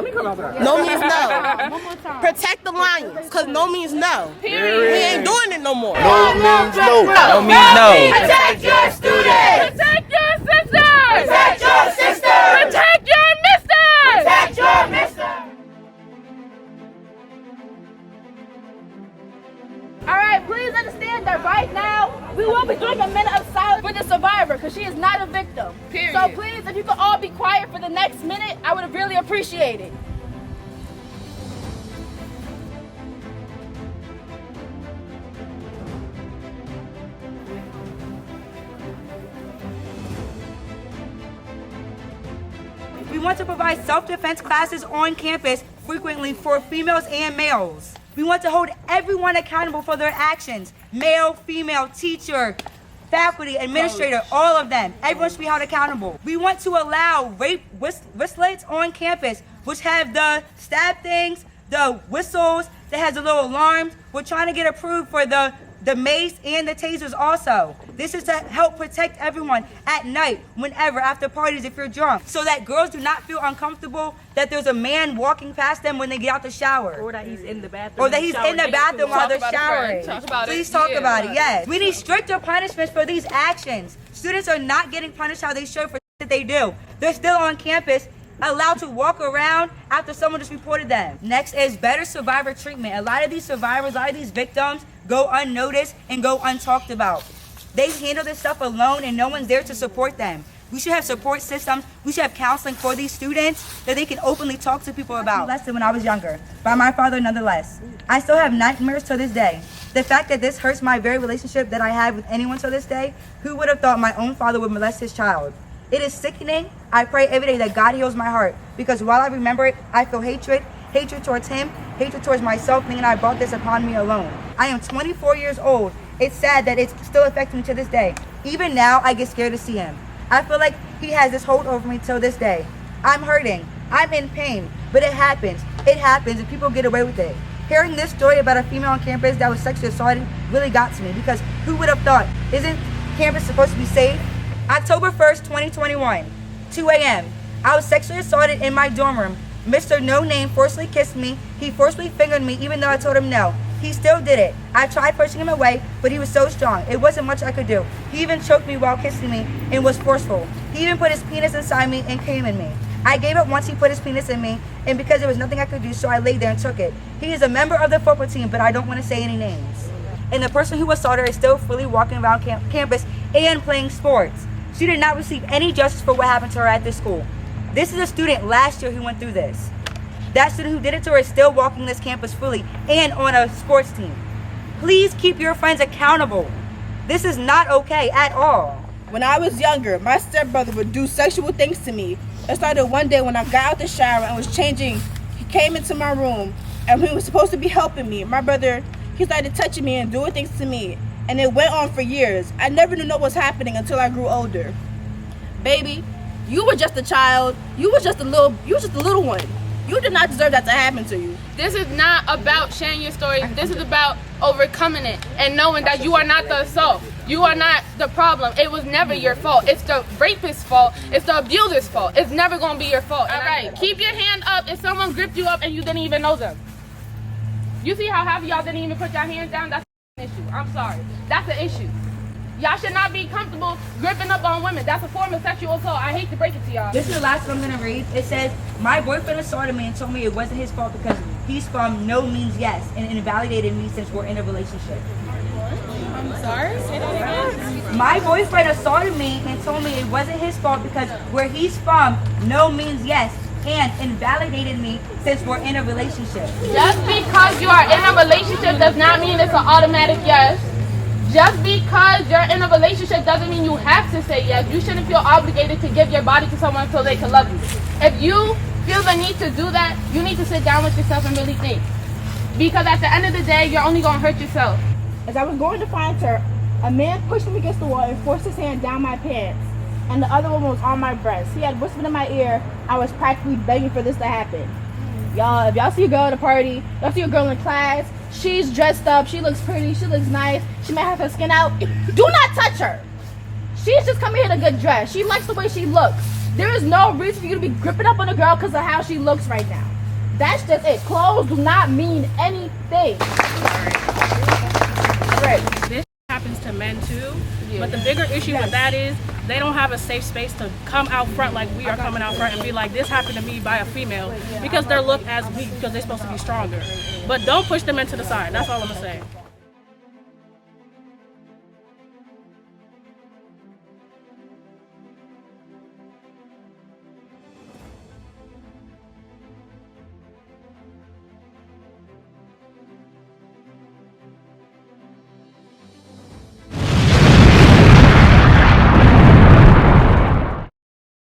Let me come outside. No means no. One more time. Protect the lions, because no means no. Period. We ain't doing it no more. No means no. No means no. Protect your students! Protect your sisters! Protect your sisters! Protect your misters! Protect your misters! Alright, please understand that right now, we will be doing a minute of silence for the survivor because she is not a victim. Period. So please, if you could all be quiet for the next minute, I would really appreciate it. We want to provide self-defense classes on campus frequently for females and males. We want to hold everyone accountable for their actions. Male, female, teacher, faculty, administrator, all of them. Everyone should be held accountable. We want to allow rape wristlets on campus, which have the stab things, the whistles, that has the little alarms. We're trying to get approved for the mace and the tasers also. This is to help protect everyone at night, whenever, after parties, if you're drunk, so that girls do not feel uncomfortable that there's a man walking past them when they get out the shower. Or that he's in the bathroom. Or that he's in the bathroom while they're Talk about it, showering. Talk about it. Please talk Yeah. about it, yes. We need stricter punishments for these actions. Students are not getting punished how they should for that they do. They're still on campus, allowed to walk around after someone just reported them. Next is better survivor treatment. A lot of these survivors, a lot of these victims go unnoticed and go untalked about. They handle this stuff alone and no one's there to support them. We should have support systems. We should have counseling for these students that they can openly talk to people about. Lesson when I was younger, by my father nonetheless. I still have nightmares to this day. The fact that this hurts my very relationship that I have with anyone to this day, who would have thought my own father would molest his child? It is sickening. I pray every day that God heals my heart, because while I remember it, I feel hatred towards him, hatred towards myself, thinking I brought this upon me alone. I am 24 years old. It's sad that it's still affecting me to this day. Even now, I get scared to see him. I feel like he has this hold over me till this day. I'm hurting. I'm in pain. But it happens. It happens, and people get away with it. Hearing this story about a female on campus that was sexually assaulted really got to me, because who would have thought? Isn't campus supposed to be safe? October 1st, 2021, 2 a.m. I was sexually assaulted in my dorm room. Mr. No Name forcibly kissed me. He forcibly fingered me even though I told him no. He still did it. I tried pushing him away, but he was so strong. It wasn't much I could do. He even choked me while kissing me and was forceful. He even put his penis inside me and came in me. I gave up once he put his penis in me, and because there was nothing I could do, so I laid there and took it. He is a member of the football team, but I don't want to say any names. And the person who assaulted her is still freely walking around campus and playing sports. She did not receive any justice for what happened to her at this school. This is a student last year who went through this. That student who did it to her is still walking this campus fully and on a sports team. Please keep your friends accountable. This is not okay at all. When I was younger, my stepbrother would do sexual things to me. It started one day when I got out the shower and was changing. He came into my room and he was supposed to be helping me. My brother, he started touching me and doing things to me. And it went on for years. I never knew what was happening until I grew older. Baby, you were just a child. You was just a little one. You did not deserve that to happen to you. This is not about sharing your story. This is about overcoming it and knowing that you are not the assault. You are not the problem. It was never your fault. It's the rapist's fault. It's the abuser's fault. It's never going to be your fault. All right, keep your hand up if someone gripped you up and you didn't even know them. You see how half of y'all didn't even put your hands down? That's an issue. I'm sorry. That's an issue. Y'all should not be comfortable gripping up on women. That's a form of sexual assault. I hate to break it to y'all. This is the last one I'm gonna read. It says, my boyfriend assaulted me and told me it wasn't his fault because he's from no means yes and invalidated me since we're in a relationship. I'm sorry? Say that again. My boyfriend assaulted me and told me it wasn't his fault because where he's from no means yes and invalidated me since we're in a relationship. Just because you are in a relationship does not mean it's an automatic yes. Just because you're in a relationship doesn't mean you have to say yes. You shouldn't feel obligated to give your body to someone so they can love you. If you feel the need to do that, you need to sit down with yourself and really think. Because at the end of the day, you're only going to hurt yourself. As I was going to find her, a man pushed me against the wall and forced his hand down my pants. And the other one was on my breast. He had whispered in my ear. I was practically begging for this to happen. Y'all, if y'all see a girl at a party, y'all see a girl in class, she's dressed up, she looks pretty, she looks nice, she might have her skin out, do not touch her. She's just coming here in a good dress. She likes the way she looks. There is no reason for you to be gripping up on a girl because of how she looks right now. That's just it. Clothes do not mean anything. Right. This happens to men too, but the bigger issue with that is they don't have a safe space to come out front like we are coming out front and be like, this happened to me by a female, because they're looked as weak because they're supposed to be stronger. But don't push them into the side. That's all I'm gonna say.